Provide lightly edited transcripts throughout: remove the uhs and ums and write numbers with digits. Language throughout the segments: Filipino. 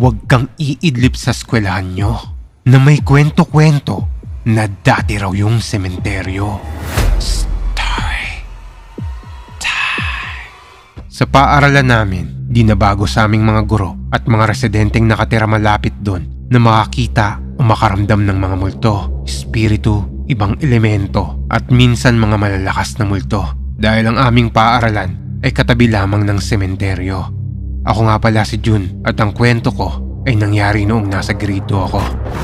huwag kang iidlip sa eskwelahan nyo na may kwento-kwento na dati raw yung sementeryo. Story time. Sa paaralan namin, di na bago sa aming mga guro at mga residenteng nakatira malapit doon na makakita o makaramdam ng mga multo, espiritu, ibang elemento at minsan mga malalakas na multo dahil ang aming paaralan ay katabi lamang ng sementeryo. Ako nga pala si Jun at ang kwento ko ay nangyari noong nasa grade 2 ako.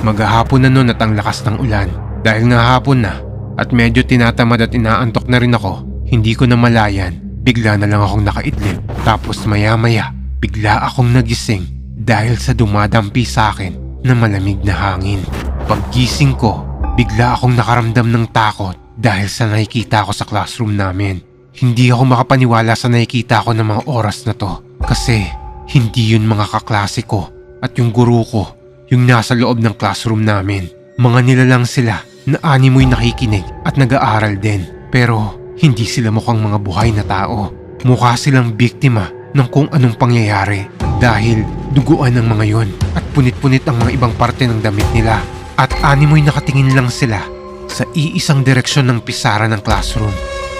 Maghahapon na noon at ang lakas ng ulan. Dahil nga hapon na at medyo tinatamad at inaantok na rin ako, hindi ko na malayan, bigla na lang akong nakaidlip. Tapos maya-maya, bigla akong nagising dahil sa dumadampi sa akin na malamig na hangin. Paggising ko, bigla akong nakaramdam ng takot dahil sa nakikita ko sa classroom namin. Hindi ako makapaniwala sa nakikita ko ng mga oras na to kasi hindi yun mga kaklase ko at yung guro ko, yung nasa loob ng classroom namin. Mga nilalang sila na animoy nakikinig at nag-aaral din. Pero hindi sila mukhang mga buhay na tao. Mukha silang biktima ng kung anong pangyayari dahil duguan ang mga yon at punit-punit ang mga ibang parte ng damit nila. At animoy nakatingin lang sila sa iisang direksyon ng pisara ng classroom.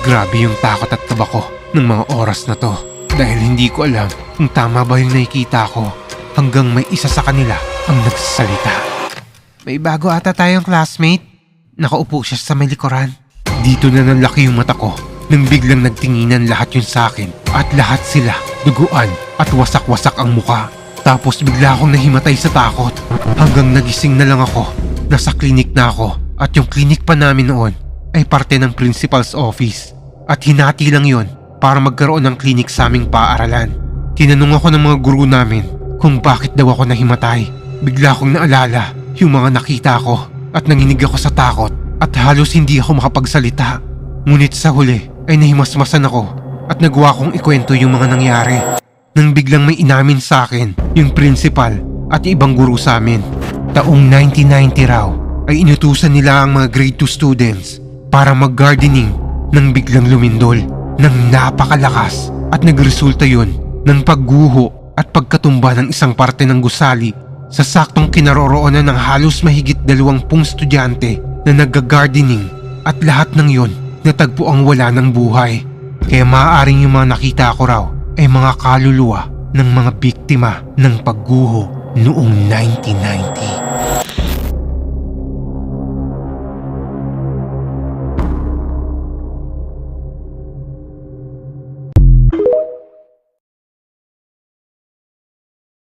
Grabe yung takot at kaba ko ng mga oras na to dahil hindi ko alam kung tama ba yung nakikita ko hanggang may isa sa kanila ang nagsasalita. May bago ata tayong classmate. Nakaupo siya sa may likuran. Dito na nanlaki yung mata ko nang biglang nagtinginan lahat yun sa akin at lahat sila duguan at wasak-wasak ang muka. Tapos bigla akong nahimatay sa takot hanggang nagising na lang ako. Nasa klinik na ako at yung klinik pa namin noon ay parte ng principal's office at hinati lang yon para magkaroon ng klinik sa aming paaralan. Tinanong ako ng mga guru namin kung bakit daw ako nahimatay. Bigla akong naalala yung mga nakita ko at nanginig ako sa takot at halos hindi ako makapagsalita. Ngunit sa huli ay nahimasmasan ako at nagawa kong ikwento yung mga nangyari. Nang biglang may inamin sa akin yung principal at ibang guru sa amin. Taong 1990 raw ay inutusan nila ang mga grade 2 students para mag-gardening nang biglang lumindol ng napakalakas at nagresulta yun ng pagguho at pagkatumba ng isang parte ng gusali sa saktong kinaroroonan ng halos mahigit 20 estudyante na nag-gardening at lahat ng yon natagpo ang wala ng buhay. Kaya maaaring yung mga nakita ko raw ay mga kaluluwa ng mga biktima ng pagguho noong 1990.